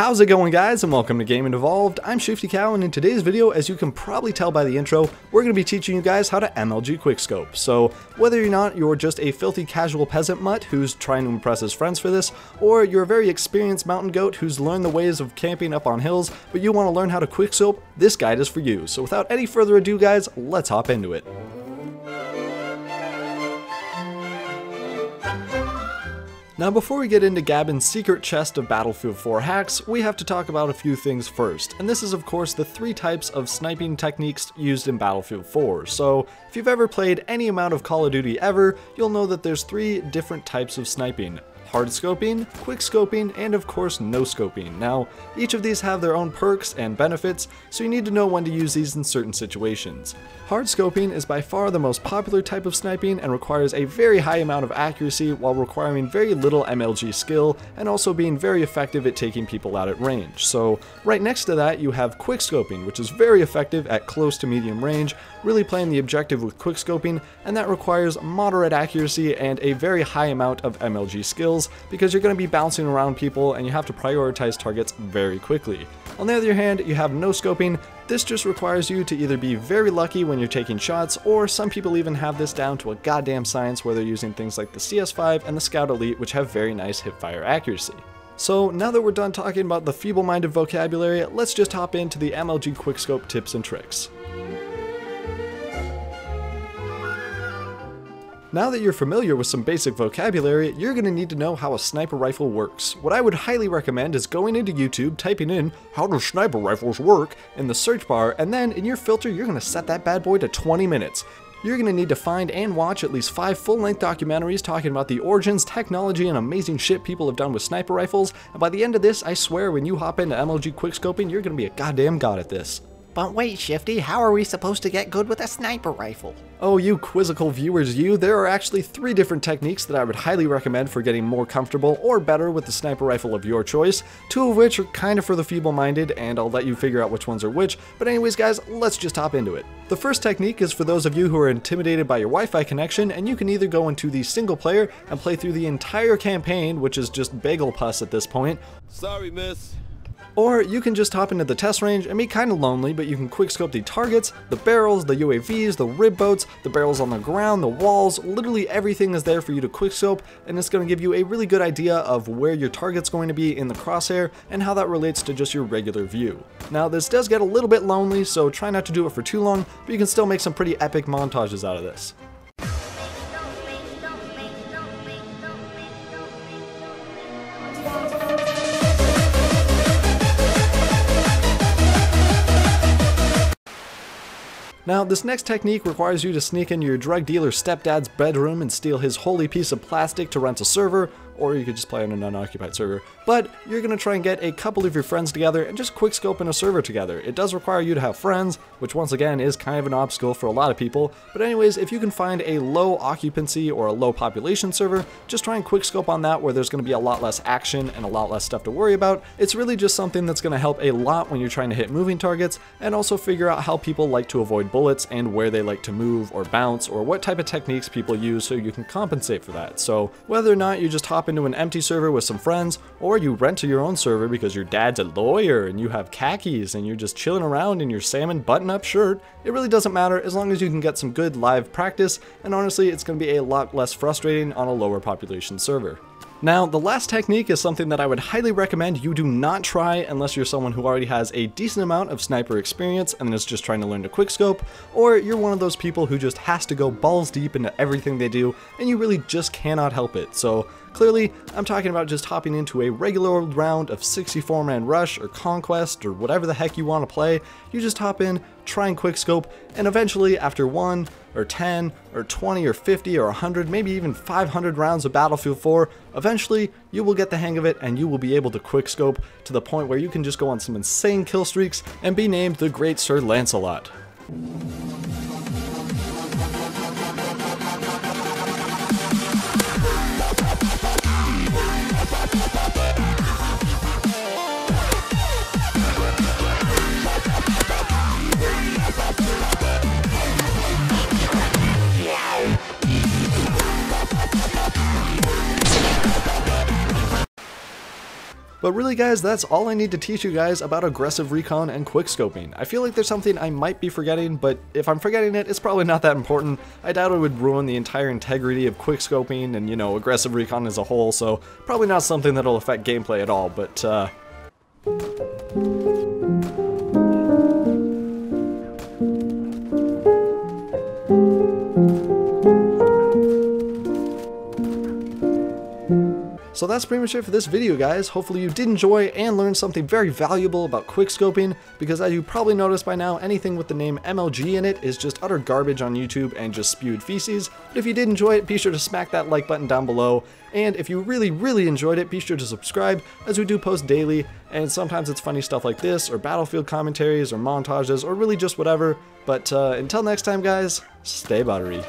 How's it going, guys, and welcome to Gaming Evolved. I'm Shifty Cow, and in today's video, as you can probably tell by the intro, we're going to be teaching you guys how to MLG quickscope. So whether or not you're just a filthy casual peasant mutt who's trying to impress his friends for this, or you're a very experienced mountain goat who's learned the ways of camping up on hills, but you want to learn how to quickscope, this guide is for you. So without any further ado, guys, let's hop into it. Now, before we get into Gabon's secret chest of Battlefield 4 hacks, we have to talk about a few things first, and this is of course the three types of sniping techniques used in Battlefield 4. So, if you've ever played any amount of Call of Duty ever, you'll know that there's three different types of sniping. Hard scoping, quick scoping, and of course no scoping. Now, each of these have their own perks and benefits, so you need to know when to use these in certain situations. Hard scoping is by far the most popular type of sniping and requires a very high amount of accuracy while requiring very little MLG skill and also being very effective at taking people out at range. So right next to that you have quick scoping, which is very effective at close to medium range, really playing the objective with quick scoping, and that requires moderate accuracy and a very high amount of MLG skills because you're going to be bouncing around people and you have to prioritize targets very quickly. On the other hand, you have no scoping. This just requires you to either be very lucky when you're taking shots, or some people even have this down to a goddamn science where they're using things like the CS5 and the Scout Elite, which have very nice hipfire accuracy. So now that we're done talking about the feeble-minded vocabulary, let's just hop into the MLG quickscope tips and tricks. Now that you're familiar with some basic vocabulary, you're going to need to know how a sniper rifle works. What I would highly recommend is going into YouTube, typing in "how do sniper rifles work" in the search bar, and then in your filter you're going to set that bad boy to 20 minutes. You're going to need to find and watch at least 5 full-length documentaries talking about the origins, technology, and amazing shit people have done with sniper rifles, and by the end of this, I swear when you hop into MLG quickscoping, you're going to be a goddamn god at this. But wait, Shifty, how are we supposed to get good with a sniper rifle? Oh, you quizzical viewers, there are actually 3 different techniques that I would highly recommend for getting more comfortable or better with the sniper rifle of your choice, 2 of which are kind of for the feeble-minded, and I'll let you figure out which ones are which, but anyways guys, let's just hop into it. The first technique is for those of you who are intimidated by your Wi-Fi connection, and you can either go into the single player and play through the entire campaign, which is just bagel pus at this point. Sorry, miss. Or you can just hop into the test range and be kinda lonely, but you can quickscope the targets, the barrels, the UAVs, the rib boats, the barrels on the ground, the walls, literally everything is there for you to quickscope, and it's going to give you a really good idea of where your target's going to be in the crosshair and how that relates to just your regular view. Now this does get a little bit lonely, so try not to do it for too long, but you can still make some pretty epic montages out of this. Now, this next technique requires you to sneak into your drug dealer stepdad's bedroom and steal his holy piece of plastic to rent a server, or you could just play on an unoccupied server. But you're going to try and get a couple of your friends together and just quickscope in a server together. It does require you to have friends, which once again is kind of an obstacle for a lot of people. But anyways, if you can find a low occupancy or a low population server, just try and quickscope on that where there's going to be a lot less action and a lot less stuff to worry about. It's really just something that's going to help a lot when you're trying to hit moving targets, and also figure out how people like to avoid bullets and where they like to move or bounce, or what type of techniques people use so you can compensate for that. So whether or not you just hop into an empty server with some friends, or you rent your own server because your dad's a lawyer and you have khakis and you're just chilling around in your salmon button-up shirt, it really doesn't matter as long as you can get some good live practice, and honestly it's going to be a lot less frustrating on a lower population server. Now, the last technique is something that I would highly recommend you do not try unless you're someone who already has a decent amount of sniper experience and is just trying to learn to quickscope, or you're one of those people who just has to go balls deep into everything they do and you really just cannot help it. So clearly, I'm talking about just hopping into a regular old round of 64-man Rush or Conquest or whatever the heck you want to play. You just hop in, try and quickscope, and eventually after 1 or 10 or 20 or 50 or 100, maybe even 500 rounds of Battlefield 4, eventually you will get the hang of it and you will be able to quickscope to the point where you can just go on some insane kill streaks and be named the Great Sir Lancelot. But really guys, that's all I need to teach you guys about aggressive recon and quickscoping. I feel like there's something I might be forgetting, but if I'm forgetting it, it's probably not that important. I doubt it would ruin the entire integrity of quickscoping and, you know, aggressive recon as a whole, so probably not something that'll affect gameplay at all, but So that's pretty much it for this video, guys. Hopefully you did enjoy and learn something very valuable about quickscoping, because as you probably noticed by now, anything with the name MLG in it is just utter garbage on YouTube and just spewed feces. But if you did enjoy it, be sure to smack that like button down below. And if you really enjoyed it, be sure to subscribe, as we do post daily, and sometimes it's funny stuff like this, or battlefield commentaries, or montages, or really just whatever. But until next time, guys, stay buttery.